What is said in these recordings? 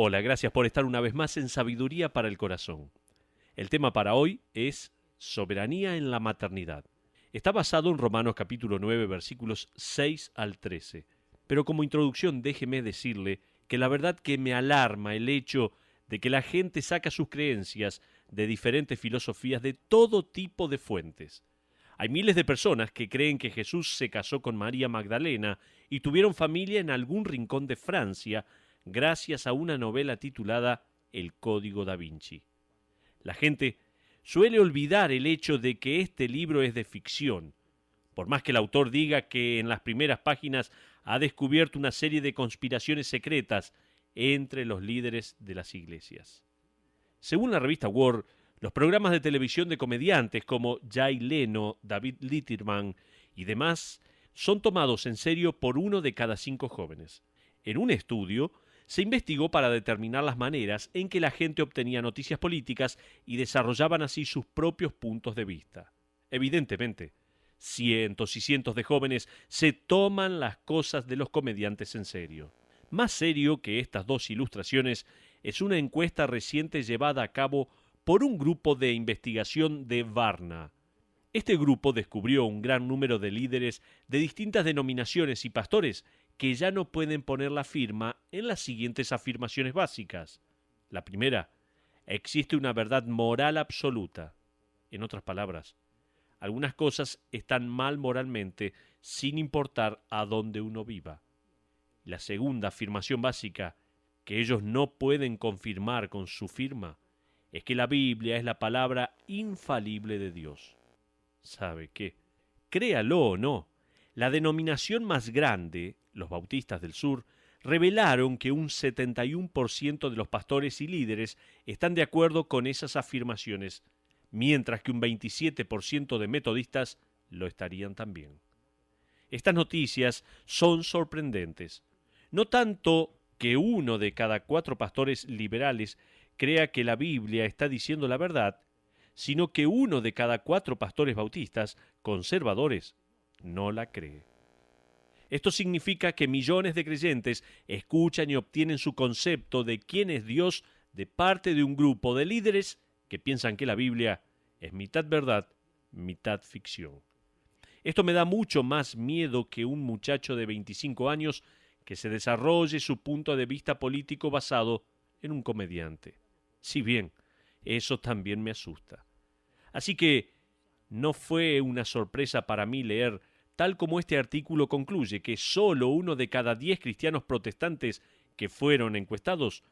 Hola, gracias por estar una vez más en Sabiduría para el Corazón. El tema para hoy es Soberanía en la Maternidad. Está basado en Romanos capítulo 9, versículos 6 al 13. Pero como introducción déjeme decirle que la verdad que me alarma el hecho de que la gente saca sus creencias de diferentes filosofías de todo tipo de fuentes. Hay miles de personas que creen que Jesús se casó con María Magdalena y tuvieron familia en algún rincón de Francia gracias a una novela titulada El Código da Vinci. La gente suele olvidar el hecho de que este libro es de ficción, por más que el autor diga que en las primeras páginas ha descubierto una serie de conspiraciones secretas entre los líderes de las iglesias. Según la revista World, los programas de televisión de comediantes como Jay Leno, David Letterman y demás son tomados en serio por 1 de cada 5 jóvenes. En un estudio, se investigó para determinar las maneras en que la gente obtenía noticias políticas y desarrollaban así sus propios puntos de vista. Evidentemente, cientos y cientos de jóvenes se toman las cosas de los comediantes en serio. Más serio que estas dos ilustraciones es una encuesta reciente llevada a cabo por un grupo de investigación de Varna. Este grupo descubrió un gran número de líderes de distintas denominaciones y pastores que ya no pueden poner la firma en las siguientes afirmaciones básicas. La primera, existe una verdad moral absoluta. En otras palabras, algunas cosas están mal moralmente sin importar a dónde uno viva. La segunda afirmación básica, que ellos no pueden confirmar con su firma, es que la Biblia es la palabra infalible de Dios. ¿Sabe qué? Créalo o no, la denominación más grande, los Bautistas del Sur, revelaron que un 71% de los pastores y líderes están de acuerdo con esas afirmaciones, mientras que un 27% de metodistas lo estarían también. Estas noticias son sorprendentes, no tanto que 1 de cada 4 pastores liberales crea que la Biblia está diciendo la verdad, sino que 1 de cada 4 pastores bautistas conservadores no la cree. Esto significa que millones de creyentes escuchan y obtienen su concepto de quién es Dios de parte de un grupo de líderes que piensan que la Biblia es mitad verdad, mitad ficción. Esto me da mucho más miedo que un muchacho de 25 años que se desarrolle su punto de vista político basado en un comediante. Si bien, eso también me asusta. Así que no fue una sorpresa para mí leer, tal como este artículo concluye, que solo 1 de cada 10 cristianos protestantes que fueron encuestados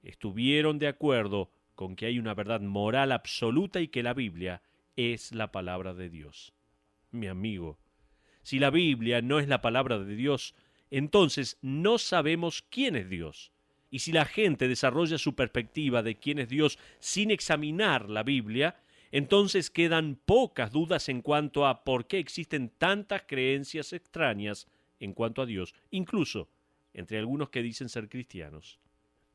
estuvieron de acuerdo con que hay una verdad moral absoluta y que la Biblia es la palabra de Dios. Mi amigo, si la Biblia no es la palabra de Dios, entonces no sabemos quién es Dios. Y si la gente desarrolla su perspectiva de quién es Dios sin examinar la Biblia, entonces quedan pocas dudas en cuanto a por qué existen tantas creencias extrañas en cuanto a Dios, incluso entre algunos que dicen ser cristianos.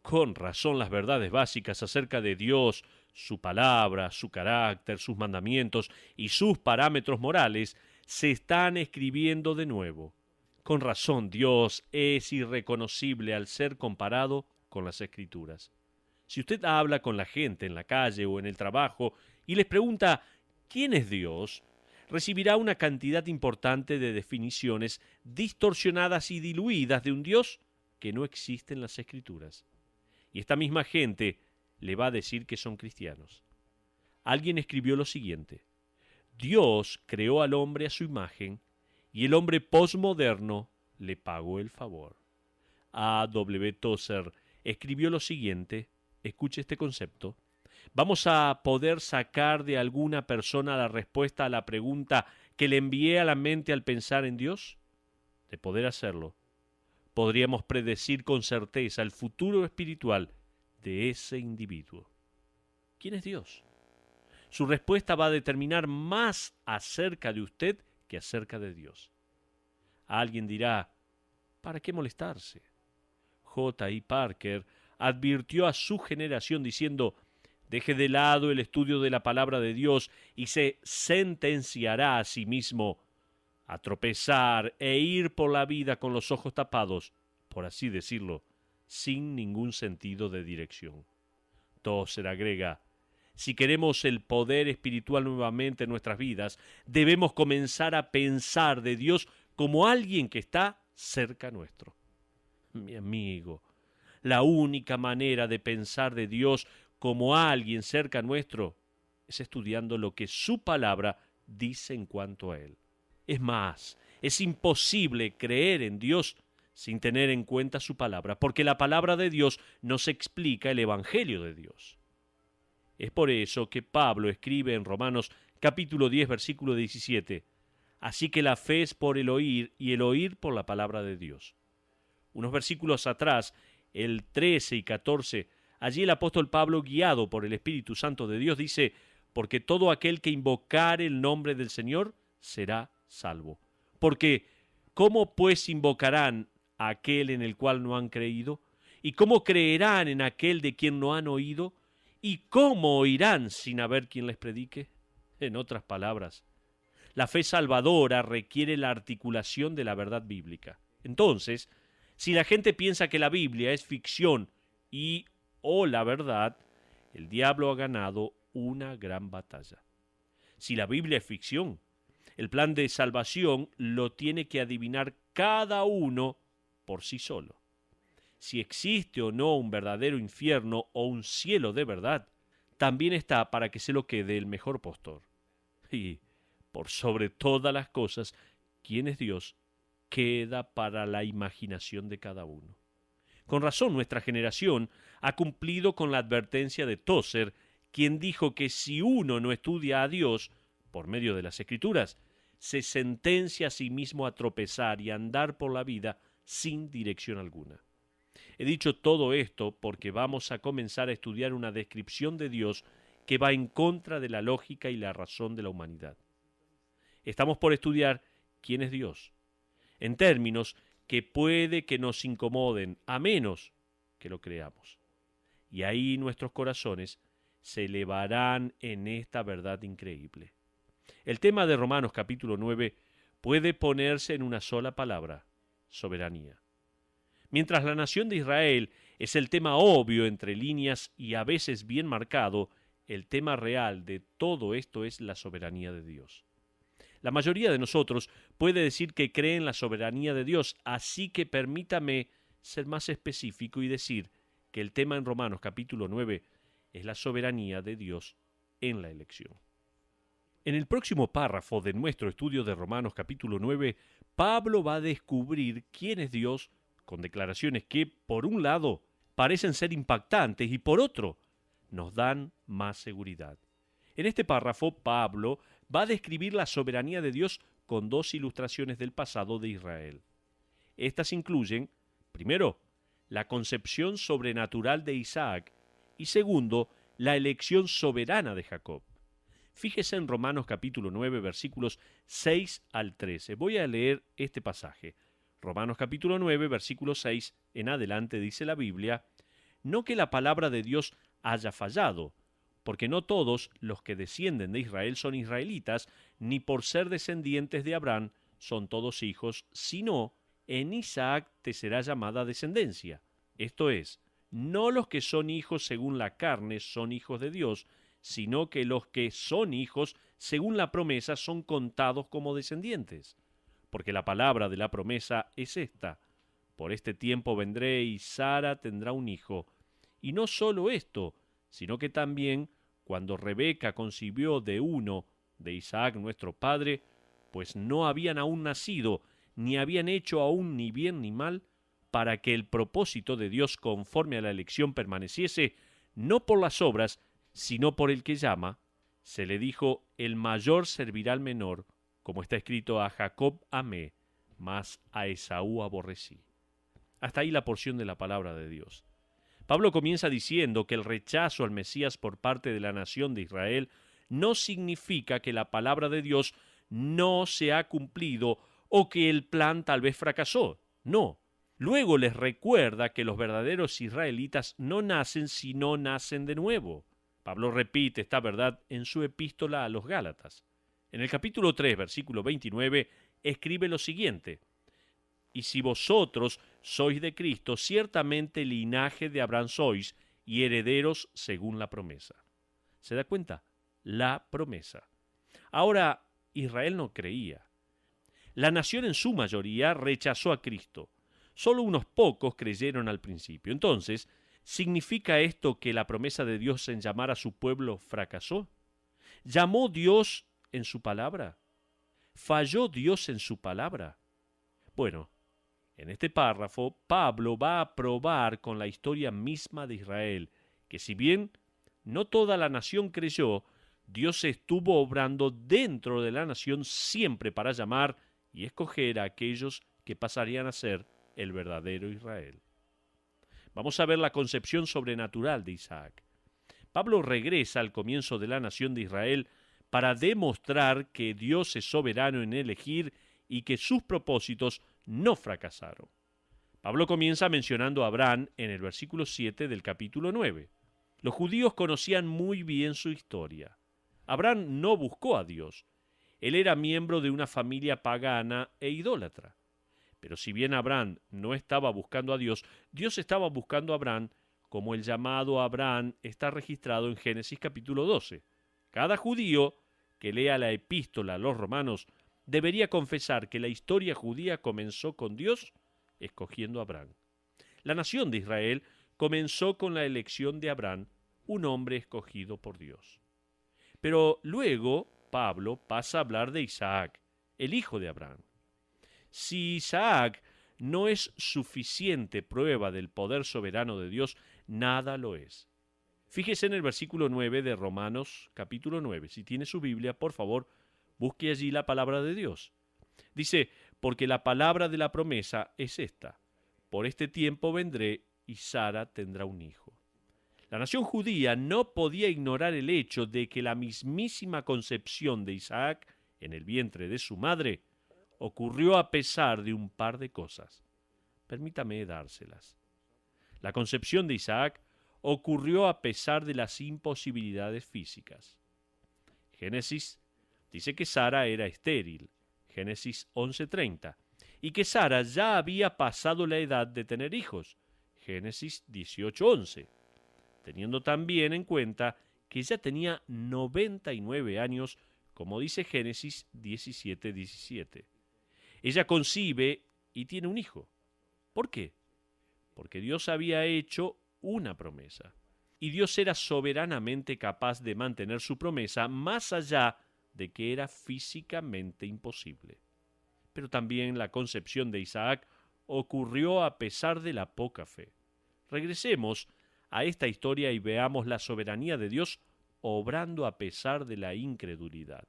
Con razón las verdades básicas acerca de Dios, su palabra, su carácter, sus mandamientos y sus parámetros morales se están escribiendo de nuevo. Con razón Dios es irreconocible al ser comparado con las Escrituras. Si usted habla con la gente en la calle o en el trabajo y les pregunta ¿quién es Dios?, recibirá una cantidad importante de definiciones distorsionadas y diluidas de un Dios que no existe en las Escrituras. Y esta misma gente le va a decir que son cristianos. Alguien escribió lo siguiente: Dios creó al hombre a su imagen y el hombre posmoderno le pagó el favor. A. W. Tozer escribió lo siguiente, escuche este concepto: ¿vamos a poder sacar de alguna persona la respuesta a la pregunta que le envié a la mente al pensar en Dios? De poder hacerlo, podríamos predecir con certeza el futuro espiritual de ese individuo. ¿Quién es Dios? Su respuesta va a determinar más acerca de usted que acerca de Dios. Alguien dirá, ¿para qué molestarse? J. I. Parker advirtió a su generación diciendo, deje de lado el estudio de la palabra de Dios y se sentenciará a sí mismo a tropezar e ir por la vida con los ojos tapados, por así decirlo, sin ningún sentido de dirección. Tozer agrega: si queremos el poder espiritual nuevamente en nuestras vidas, debemos comenzar a pensar de Dios como alguien que está cerca nuestro. Mi amigo, la única manera de pensar de Dios como alguien cerca nuestro es estudiando lo que su palabra dice en cuanto a Él. Es más, es imposible creer en Dios sin tener en cuenta su palabra, porque la palabra de Dios nos explica el Evangelio de Dios. Es por eso que Pablo escribe en Romanos capítulo 10, versículo 17, así que la fe es por el oír y el oír por la palabra de Dios. Unos versículos atrás, el 13 y 14, allí el apóstol Pablo, guiado por el Espíritu Santo de Dios, dice: porque todo aquel que invocare el nombre del Señor será salvo. Porque, ¿cómo pues invocarán a aquel en el cual no han creído? ¿Y cómo creerán en aquel de quien no han oído? ¿Y cómo oirán sin haber quien les predique? En otras palabras, la fe salvadora requiere la articulación de la verdad bíblica. Entonces, si la gente piensa que la Biblia es ficción y o la verdad, el diablo ha ganado una gran batalla. Si la Biblia es ficción, el plan de salvación lo tiene que adivinar cada uno por sí solo. Si existe o no un verdadero infierno o un cielo de verdad, también está para que se lo quede el mejor postor. Y, por sobre todas las cosas, ¿quién es Dios? Queda para la imaginación de cada uno. Con razón, nuestra generación ha cumplido con la advertencia de Tozer, quien dijo que si uno no estudia a Dios, por medio de las Escrituras, se sentencia a sí mismo a tropezar y a andar por la vida sin dirección alguna. He dicho todo esto porque vamos a comenzar a estudiar una descripción de Dios que va en contra de la lógica y la razón de la humanidad. Estamos por estudiar quién es Dios, en términos que puede que nos incomoden, a menos que lo creamos. Y ahí nuestros corazones se elevarán en esta verdad increíble. El tema de Romanos capítulo 9 puede ponerse en una sola palabra: soberanía. Mientras la nación de Israel es el tema obvio entre líneas y a veces bien marcado, el tema real de todo esto es la soberanía de Dios. La mayoría de nosotros puede decir que cree en la soberanía de Dios, así que permítame ser más específico y decir que el tema en Romanos capítulo 9 es la soberanía de Dios en la elección. En el próximo párrafo de nuestro estudio de Romanos capítulo 9, Pablo va a descubrir quién es Dios con declaraciones que, por un lado, parecen ser impactantes y por otro, nos dan más seguridad. En este párrafo, Pablo va a describir la soberanía de Dios con dos ilustraciones del pasado de Israel. Estas incluyen, primero, la concepción sobrenatural de Isaac y segundo, la elección soberana de Jacob. Fíjese en Romanos capítulo 9, versículos 6 al 13. Voy a leer este pasaje. Romanos capítulo 9, versículo 6 en adelante dice la Biblia: no que la palabra de Dios haya fallado, porque no todos los que descienden de Israel son israelitas, ni por ser descendientes de Abraham son todos hijos, sino en Isaac te será llamada descendencia. Esto es, no los que son hijos según la carne son hijos de Dios, sino que los que son hijos según la promesa son contados como descendientes. Porque la palabra de la promesa es esta: por este tiempo vendré y Sara tendrá un hijo. Y no solo esto, sino que también cuando Rebeca concibió de uno de Isaac nuestro padre, pues no habían aún nacido, ni habían hecho aún ni bien ni mal, para que el propósito de Dios conforme a la elección permaneciese, no por las obras, sino por el que llama, se le dijo: el mayor servirá al menor, como está escrito: a Jacob amé, mas a Esaú aborrecí. Hasta ahí la porción de la palabra de Dios. Pablo comienza diciendo que el rechazo al Mesías por parte de la nación de Israel no significa que la palabra de Dios no se ha cumplido o que el plan tal vez fracasó. No. Luego les recuerda que los verdaderos israelitas no nacen si no nacen de nuevo. Pablo repite esta verdad en su epístola a los Gálatas. En el capítulo 3, versículo 29, escribe lo siguiente: y si vosotros sois de Cristo, ciertamente linaje de Abraham sois y herederos según la promesa. ¿Se da cuenta? La promesa. Ahora, Israel no creía. La nación en su mayoría rechazó a Cristo. Solo unos pocos creyeron al principio. Entonces, ¿significa esto que la promesa de Dios en llamar a su pueblo fracasó? ¿Llamó Dios en su palabra? ¿Falló Dios en su palabra? Bueno, en este párrafo, Pablo va a probar con la historia misma de Israel, que si bien no toda la nación creyó, Dios estuvo obrando dentro de la nación siempre para llamar y escoger a aquellos que pasarían a ser el verdadero Israel. Vamos a ver la concepción sobrenatural de Isaac. Pablo regresa al comienzo de la nación de Israel para demostrar que Dios es soberano en elegir y que sus propósitos no fracasaron. Pablo comienza mencionando a Abraham en el versículo 7 del capítulo 9. Los judíos conocían muy bien su historia. Abraham no buscó a Dios. Él era miembro de una familia pagana e idólatra. Pero si bien Abraham no estaba buscando a Dios, Dios estaba buscando a Abraham, como el llamado a Abraham está registrado en Génesis capítulo 12. Cada judío que lea la epístola a los romanos debería confesar que la historia judía comenzó con Dios escogiendo a Abraham. La nación de Israel comenzó con la elección de Abraham, un hombre escogido por Dios. Pero luego Pablo pasa a hablar de Isaac, el hijo de Abraham. Si Isaac no es suficiente prueba del poder soberano de Dios, nada lo es. Fíjese en el versículo 9 de Romanos capítulo 9. Si tiene su Biblia, por favor, busque allí la palabra de Dios. Dice, porque la palabra de la promesa es esta: por este tiempo vendré y Sara tendrá un hijo. La nación judía no podía ignorar el hecho de que la mismísima concepción de Isaac en el vientre de su madre ocurrió a pesar de un par de cosas. Permítame dárselas. La concepción de Isaac ocurrió a pesar de las imposibilidades físicas. Génesis dice que Sara era estéril, Génesis 11:30, y que Sara ya había pasado la edad de tener hijos, Génesis 18:11, teniendo también en cuenta que ya tenía 99 años, como dice Génesis 17:17. Ella concibe y tiene un hijo. ¿Por qué? Porque Dios había hecho una promesa. Y Dios era soberanamente capaz de mantener su promesa más allá de que era físicamente imposible. Pero también la concepción de Isaac ocurrió a pesar de la poca fe. Regresemos a esta historia y veamos la soberanía de Dios obrando a pesar de la incredulidad.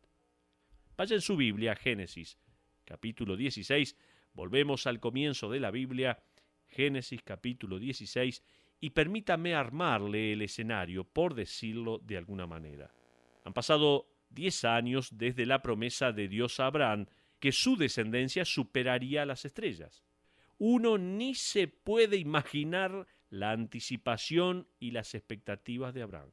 Vaya en su Biblia a Génesis, capítulo 16, volvemos al comienzo de la Biblia, Génesis capítulo 16, y permítame armarle el escenario, por decirlo de alguna manera. Han pasado 10 años desde la promesa de Dios a Abraham que su descendencia superaría a las estrellas. Uno ni se puede imaginar la anticipación y las expectativas de Abraham.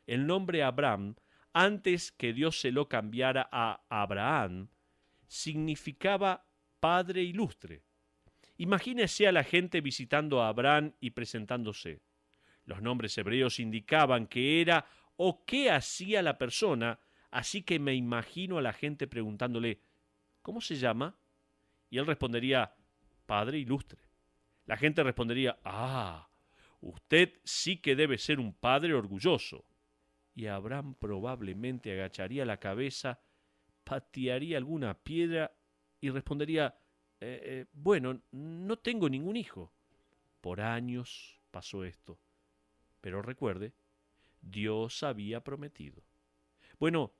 El nombre Abraham, antes que Dios se lo cambiara a Abraham, significaba Padre Ilustre. Imagínese a la gente visitando a Abraham y presentándose. Los nombres hebreos indicaban qué era o qué hacía la persona, así que me imagino a la gente preguntándole, ¿cómo se llama? Y él respondería, Padre Ilustre. La gente respondería, usted sí que debe ser un padre orgulloso. Y Abraham probablemente agacharía la cabeza, patearía alguna piedra y respondería, bueno, no tengo ningún hijo. Por años pasó esto. Pero recuerde, Dios había prometido. Bueno,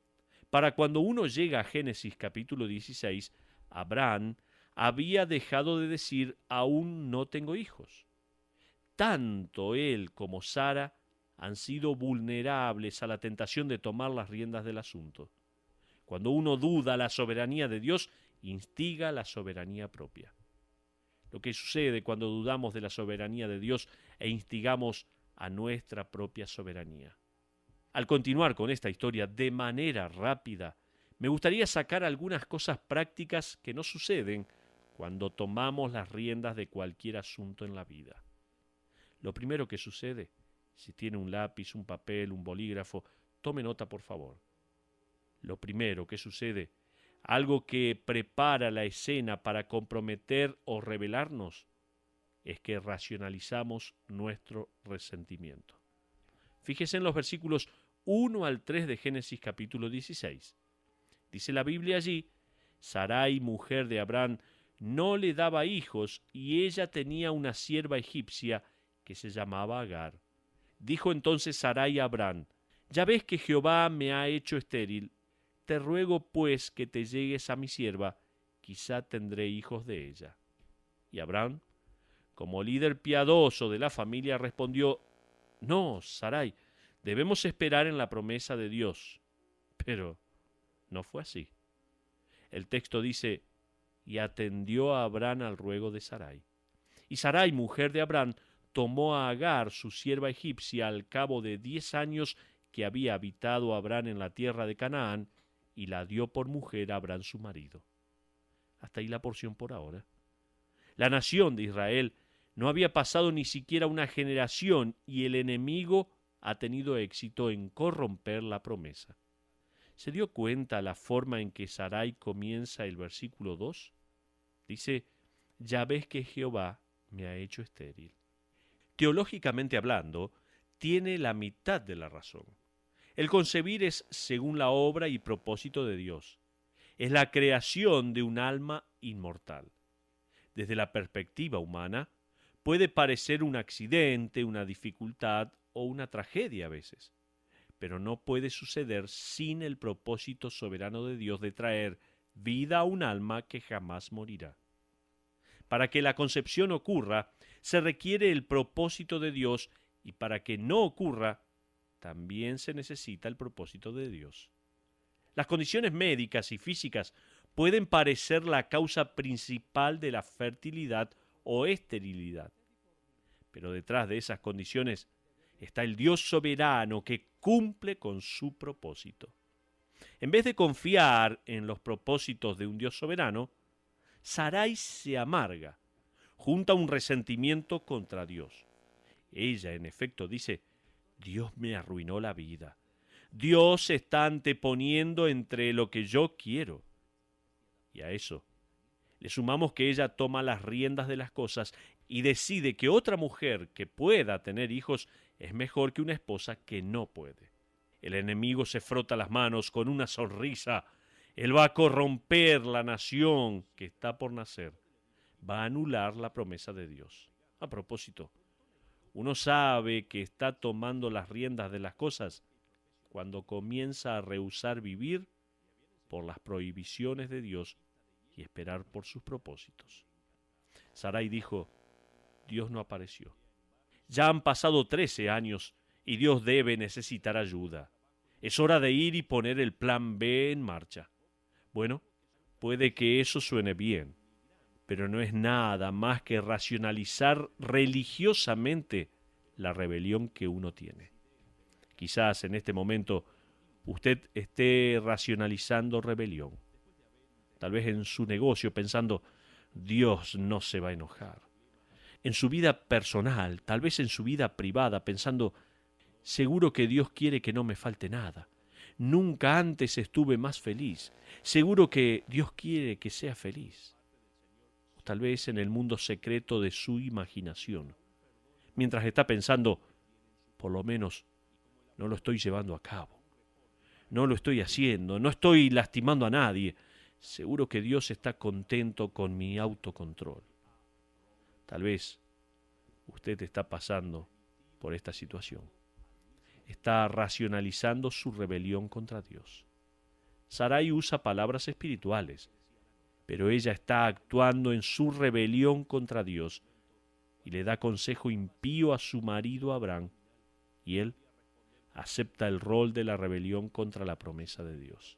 para cuando uno llega a Génesis capítulo 16, Abraham había dejado de decir, aún no tengo hijos. Tanto él como Sara han sido vulnerables a la tentación de tomar las riendas del asunto. Cuando uno duda la soberanía de Dios, instiga la soberanía propia. Lo que sucede cuando dudamos de la soberanía de Dios e instigamos a nuestra propia soberanía. Al continuar con esta historia de manera rápida, me gustaría sacar algunas cosas prácticas que no suceden cuando tomamos las riendas de cualquier asunto en la vida. Lo primero que sucede, si tiene un lápiz, un papel, un bolígrafo, tome nota por favor. Lo primero que sucede, algo que prepara la escena para comprometer o rebelarnos, es que racionalizamos nuestro resentimiento. Fíjese en los versículos 1 al 3 de Génesis capítulo 16. Dice la Biblia allí: Sarai, mujer de Abraham, no le daba hijos, y ella tenía una sierva egipcia que se llamaba Agar. Dijo entonces Sarai a Abraham: Ya ves que Jehová me ha hecho estéril, te ruego pues que te llegues a mi sierva, quizá tendré hijos de ella. Y Abraham, como líder piadoso de la familia, respondió: No, Sarai, debemos esperar en la promesa de Dios. Pero no fue así. El texto dice: Y atendió a Abraham al ruego de Sarai. Y Sarai, mujer de Abraham, tomó a Agar, su sierva egipcia, al cabo de 10 años que había habitado Abraham en la tierra de Canaán, y la dio por mujer a Abraham su marido. Hasta ahí la porción por ahora. La nación de Israel no había pasado ni siquiera una generación, y el enemigo ha tenido éxito en corromper la promesa. ¿Se dio cuenta la forma en que Sarai comienza el versículo 2? Dice: Ya ves que Jehová me ha hecho estéril. Teológicamente hablando, tiene la mitad de la razón. El concebir es según la obra y propósito de Dios. Es la creación de un alma inmortal. Desde la perspectiva humana, puede parecer un accidente, una dificultad o una tragedia a veces, pero no puede suceder sin el propósito soberano de Dios de traer vida a un alma que jamás morirá. Para que la concepción ocurra, se requiere el propósito de Dios, y para que no ocurra, también se necesita el propósito de Dios. Las condiciones médicas y físicas pueden parecer la causa principal de la fertilidad o esterilidad, pero detrás de esas condiciones está el Dios soberano que cumple con su propósito. En vez de confiar en los propósitos de un Dios soberano, Sarai se amarga, junta un resentimiento contra Dios. Ella, en efecto, dice: Dios me arruinó la vida. Dios se está anteponiendo entre lo que yo quiero. Y a eso le sumamos que ella toma las riendas de las cosas y decide que otra mujer que pueda tener hijos es mejor que una esposa que no puede. El enemigo se frota las manos con una sonrisa. Él va a corromper la nación que está por nacer. Va a anular la promesa de Dios. A propósito, uno sabe que está tomando las riendas de las cosas cuando comienza a rehusar vivir por las prohibiciones de Dios y esperar por sus propósitos. Sarai dijo: Dios no apareció. Ya han pasado 13 años y Dios debe necesitar ayuda. Es hora de ir y poner el plan B en marcha. Bueno, puede que eso suene bien, pero no es nada más que racionalizar religiosamente la rebelión que uno tiene. Quizás en este momento usted esté racionalizando rebelión. Tal vez en su negocio pensando: Dios no se va a enojar. En su vida personal, tal vez en su vida privada, pensando: seguro que Dios quiere que no me falte nada. Nunca antes estuve más feliz. Seguro que Dios quiere que sea feliz. O tal vez en el mundo secreto de su imaginación, mientras está pensando: por lo menos no lo estoy llevando a cabo. No lo estoy haciendo, no estoy lastimando a nadie. Seguro que Dios está contento con mi autocontrol. Tal vez usted está pasando por esta situación. Está racionalizando su rebelión contra Dios. Sarai usa palabras espirituales, pero ella está actuando en su rebelión contra Dios y le da consejo impío a su marido Abraham, y él acepta el rol de la rebelión contra la promesa de Dios.